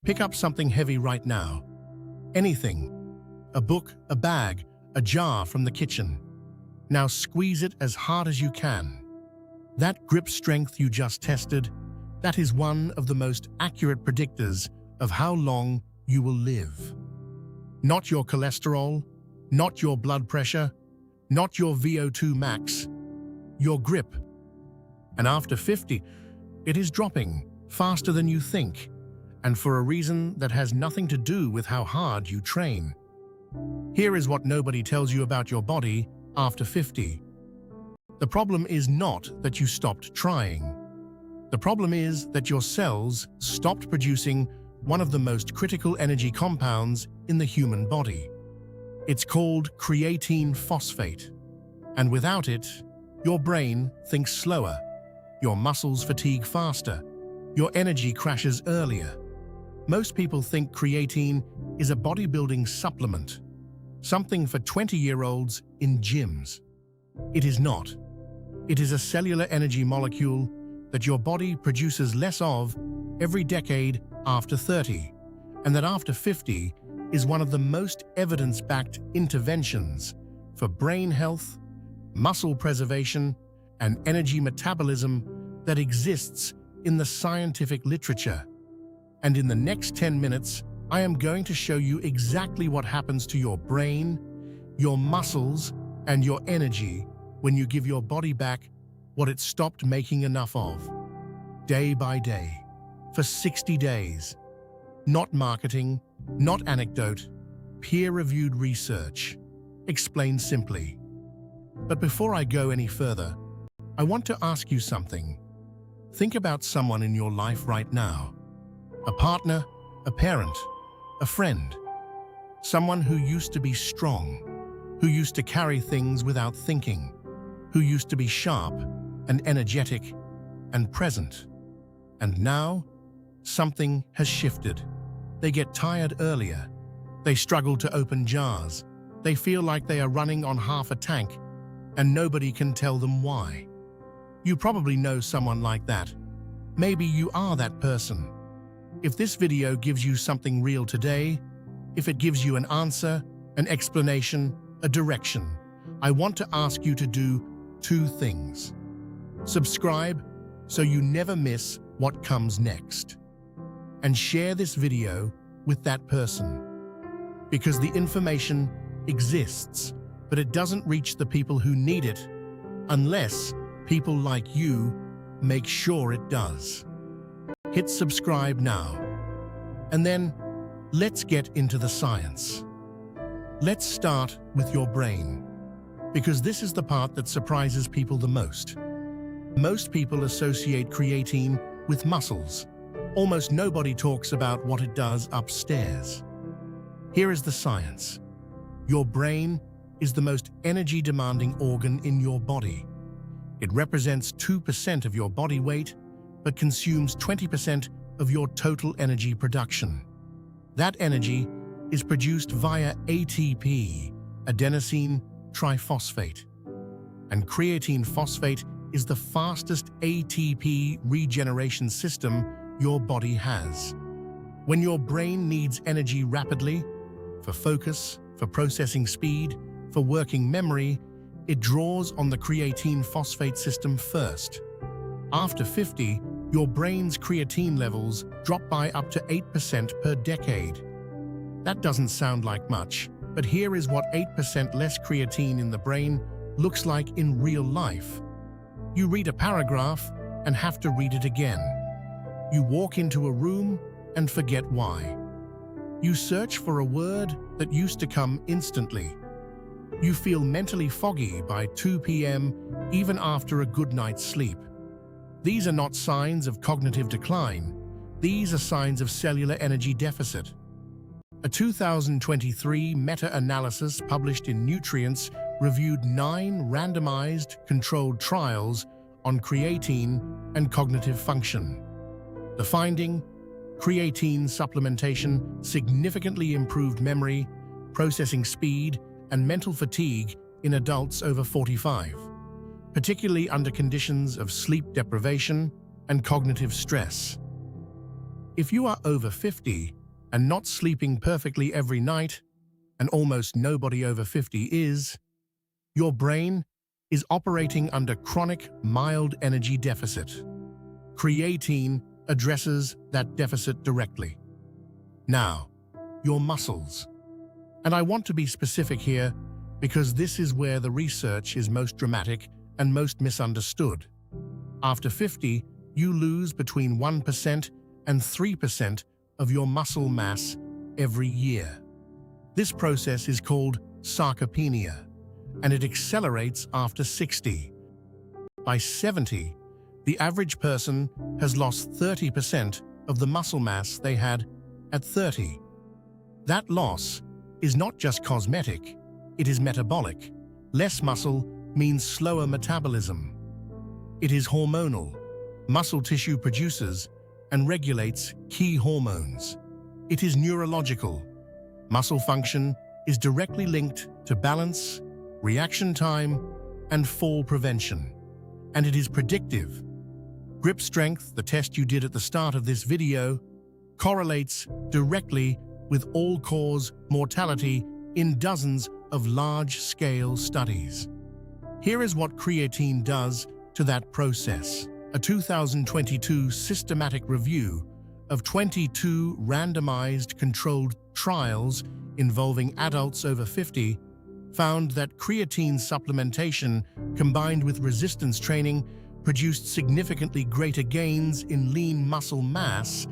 Pick up something heavy right now. Anything. A book, a bag, a jar from the kitchen. Now squeeze it as hard as you can. That grip strength you just tested, that is one of the most accurate predictors of how long you will live. Not your cholesterol, not your blood pressure, not your VO2 max, your grip. And after 50, it is dropping faster than you think, and for a reason that has nothing to do with how hard you train. Here is what nobody tells you about your body after 50. The problem is not that you stopped trying. The problem is that your cells stopped producing one of the most critical energy compounds in the human body. It's called creatine phosphate. And without it, your brain thinks slower, your muscles fatigue faster, your energy crashes earlier. Most people think creatine is a bodybuilding supplement, something for 20-year-olds in gyms. It is not. It is a cellular energy molecule that your body produces less of every decade after 30, and that after 50 is one of the most evidence-backed interventions for brain health, muscle preservation, and energy metabolism that exists in the scientific literature. And in the next 10 minutes, I am going to show you exactly what happens to your brain, your muscles, and your energy when you give your body back what it stopped making enough of, day by day, for 60 days. Not marketing, not anecdote, peer-reviewed research, explained simply. But before I go any further, I want to ask you something. Think about someone in your life right now. A partner, a parent, a friend. Someone who used to be strong, who used to carry things without thinking, who used to be sharp and energetic and present. And now, something has shifted. They get tired earlier. They struggle to open jars. They feel like they are running on half a tank, and nobody can tell them why. You probably know someone like that. Maybe you are that person. If this video gives you something real today, if it gives you an answer, an explanation, a direction, I want to ask you to do 2 things. Subscribe so you never miss what comes next. And share this video with that person. Because the information exists, but it doesn't reach the people who need it unless people like you make sure it does. Hit subscribe now. And then, let's get into the science. Let's start with your brain, because this is the part that surprises people the most. Most people associate creatine with muscles. Almost nobody talks about what it does upstairs. Here is the science. Your brain is the most energy-demanding organ in your body. It represents 2% of your body weight, but consumes 20% of your total energy production. That energy is produced via ATP, adenosine triphosphate. And creatine phosphate is the fastest ATP regeneration system your body has. When your brain needs energy rapidly, for focus, for processing speed, for working memory, it draws on the creatine phosphate system first. After 50, your brain's creatine levels drop by up to 8% per decade. That doesn't sound like much, but here is what 8% less creatine in the brain looks like in real life. You read a paragraph and have to read it again. You walk into a room and forget why. You search for a word that used to come instantly. You feel mentally foggy by 2 p.m. even after a good night's sleep. These are not signs of cognitive decline. These are signs of cellular energy deficit. A 2023 meta-analysis published in Nutrients reviewed 9 randomized, controlled trials on creatine and cognitive function. The finding: creatine supplementation significantly improved memory, processing speed, and mental fatigue in adults over 45, particularly under conditions of sleep deprivation and cognitive stress. If you are over 50 and not sleeping perfectly every night, and almost nobody over 50 is, your brain is operating under chronic mild energy deficit. Creatine addresses that deficit directly. Now, your muscles. And I want to be specific here because this is where the research is most dramatic and most misunderstood. After 50, you lose between 1% and 3% of your muscle mass every year. This process is called sarcopenia, and it accelerates after 60. By 70, the average person has lost 30% of the muscle mass they had at 30. That loss is not just cosmetic, it is metabolic. Less muscle means slower metabolism. It is hormonal. Muscle tissue produces and regulates key hormones. It is neurological. Muscle function is directly linked to balance, reaction time, and fall prevention. And it is predictive. Grip strength, the test you did at the start of this video, correlates directly with all-cause mortality in dozens of large-scale studies. Here is what creatine does to that process. A 2022 systematic review of 22 randomized controlled trials involving adults over 50 found that creatine supplementation combined with resistance training produced significantly greater gains in lean muscle mass,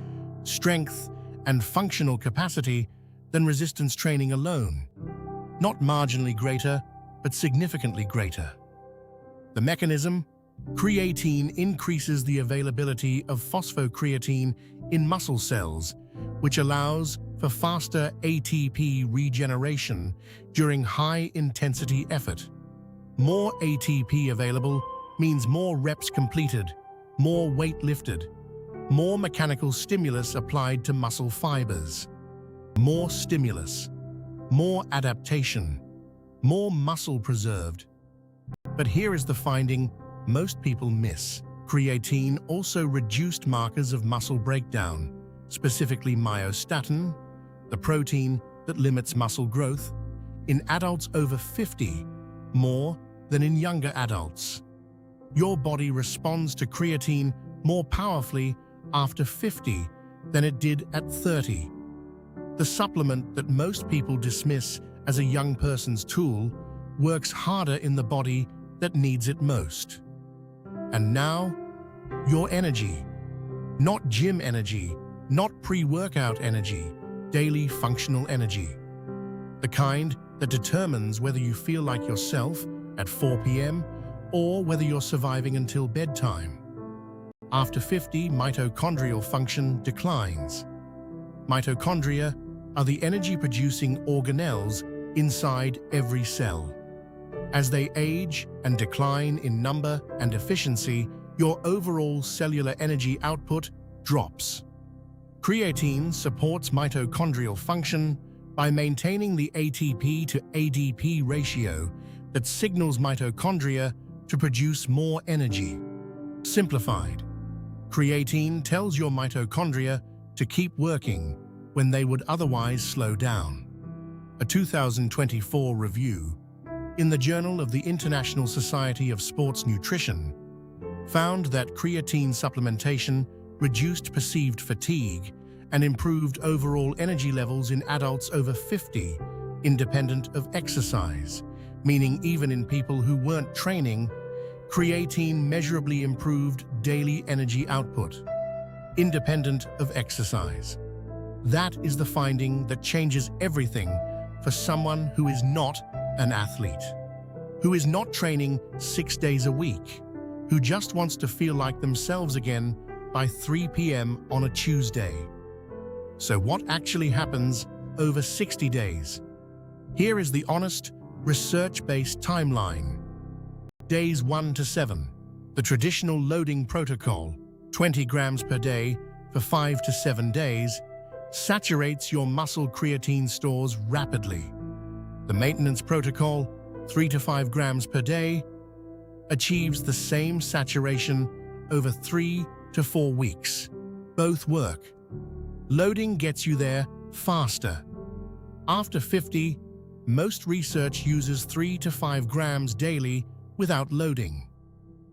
strength, and functional capacity than resistance training alone. Not marginally greater, but significantly greater. The mechanism? Creatine increases the availability of phosphocreatine in muscle cells, which allows for faster ATP regeneration during high-intensity effort. More ATP available means more reps completed, more weight lifted, more mechanical stimulus applied to muscle fibers. More stimulus, more adaptation, more muscle preserved. But here is the finding most people miss. Creatine also reduced markers of muscle breakdown, specifically myostatin, the protein that limits muscle growth, in adults over 50 more than in younger adults. Your body responds to creatine more powerfully after 50 than it did at 30. The supplement that most people dismiss as a young person's tool works harder in the body that needs it most. And now, your energy. Not gym energy, not pre-workout energy, daily functional energy. The kind that determines whether you feel like yourself at 4 p.m. or whether you're surviving until bedtime. After 50, mitochondrial function declines. Mitochondria are the energy-producing organelles inside every cell. As they age and decline in number and efficiency, your overall cellular energy output drops. Creatine supports mitochondrial function by maintaining the ATP to ADP ratio that signals mitochondria to produce more energy. Simplified, creatine tells your mitochondria to keep working when they would otherwise slow down. A 2024 review in the Journal of the International Society of Sports Nutrition found that creatine supplementation reduced perceived fatigue and improved overall energy levels in adults over 50, independent of exercise, meaning even in people who weren't training, creatine measurably improved daily energy output, independent of exercise. That is the finding that changes everything for someone who is not an athlete, who is not training 6 days a week, who just wants to feel like themselves again by 3 p.m. on a Tuesday. So what actually happens over 60 days? Here is the honest, research-based timeline. Days 1 to 7, the traditional loading protocol, 20 grams per day for 5 to 7 days, saturates your muscle creatine stores rapidly. The maintenance protocol, 3 to 5 grams per day, achieves the same saturation over 3 to 4 weeks. Both work, Loading gets you there faster. After 50, most research uses 3 to 5 grams daily without loading.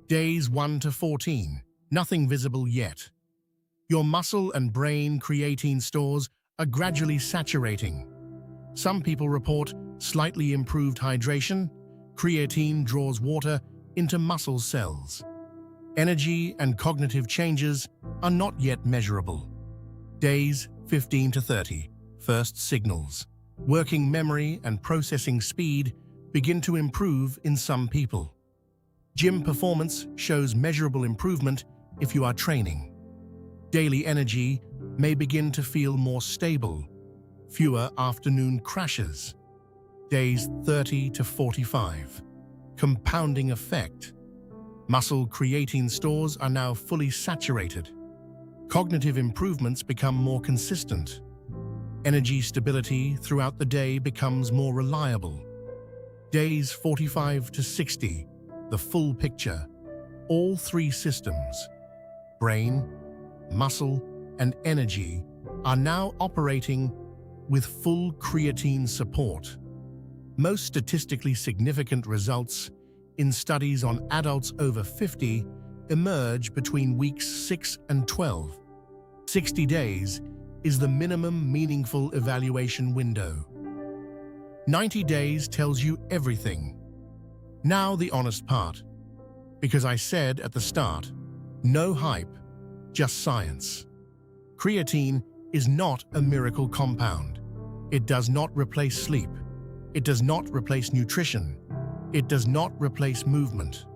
Days 1 to 14, nothing visible yet. Your muscle and brain creatine stores are gradually saturating. Some people report slightly improved hydration. Creatine draws water into muscle cells. Energy and cognitive changes are not yet measurable. Days 15 to 30, first signals. Working memory and processing speed begin to improve in some people. Gym performance shows measurable improvement if you are training. Daily energy may begin to feel more stable, fewer afternoon crashes. Days 30 to 45. Compounding effect. Muscle creatine stores are now fully saturated. Cognitive improvements become more consistent. Energy stability throughout the day becomes more reliable. Days 45 to 60. The full picture. All three systems, brain, muscle, and energy, are now operating with full creatine support. Most statistically significant results in studies on adults over 50 emerge between weeks 6 and 12. 60 days is the minimum meaningful evaluation window. 90 days tells you everything. Now the honest part. Because I said at the start, no hype, just science. Creatine is not a miracle compound. It does not replace sleep. It does not replace nutrition. It does not replace movement.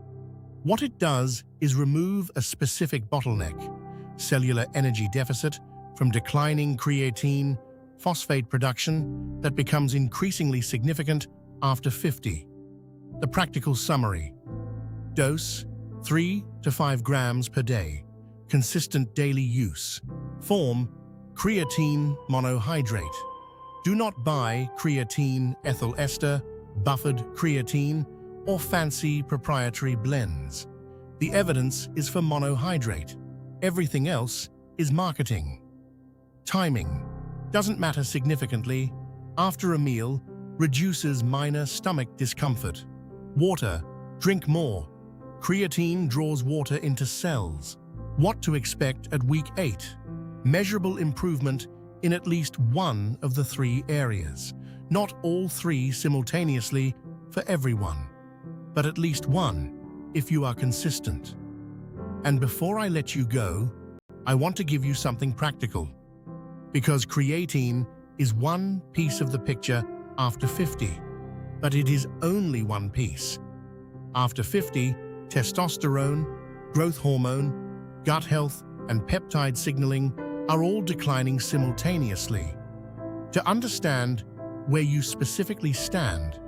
What it does is remove a specific bottleneck, cellular energy deficit, from declining creatine, phosphate production that becomes increasingly significant after 50. The practical summary. Dose, 3 to 5 grams per day. Consistent daily use. Form, creatine monohydrate. Do not buy creatine ethyl ester, buffered creatine, or fancy proprietary blends. The evidence is for monohydrate. Everything else is marketing. Timing doesn't matter significantly. After a meal, reduces minor stomach discomfort. Water, drink more. Creatine draws water into cells. What to expect at week 8? Measurable improvement in at least one of the 3 areas. Not all 3 simultaneously for everyone, but at least one if you are consistent. And before I let you go, I want to give you something practical. Because creatine is one piece of the picture after 50, but it is only one piece. After 50, testosterone, growth hormone, gut health, and peptide signaling are all declining simultaneously. To understand where you specifically stand,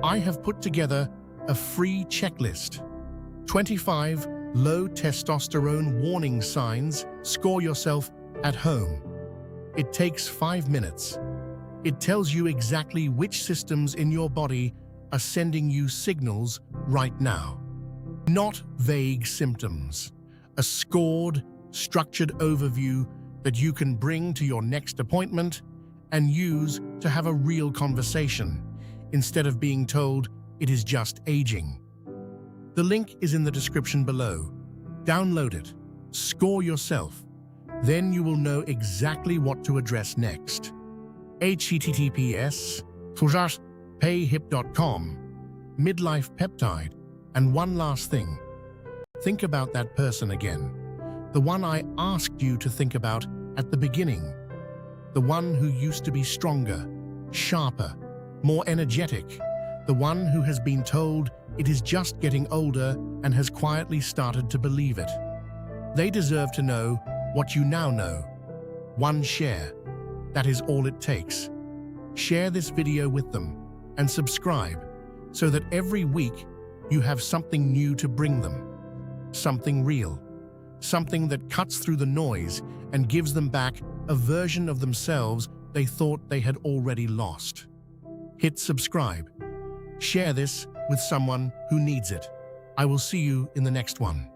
I have put together a free checklist. 25 low testosterone warning signs. Score yourself at home. It takes 5 minutes. It tells you exactly which systems in your body are sending you signals right now. Not vague symptoms. A scored, structured overview that you can bring to your next appointment and use to have a real conversation, instead of being told it is just aging. The link is in the description below. Download it, score yourself, then you will know exactly what to address next. https://payhip.com, midlife peptide. And one last thing, think about that person again, the one I asked you to think about at the beginning, the one who used to be stronger, sharper, more energetic, the one who has been told it is just getting older and has quietly started to believe it. They deserve to know what you now know. One share, that is all it takes. Share this video with them and subscribe so that every week you have something new to bring them. Something real. Something that cuts through the noise and gives them back a version of themselves they thought they had already lost. Hit subscribe. Share this with someone who needs it. I will see you in the next one.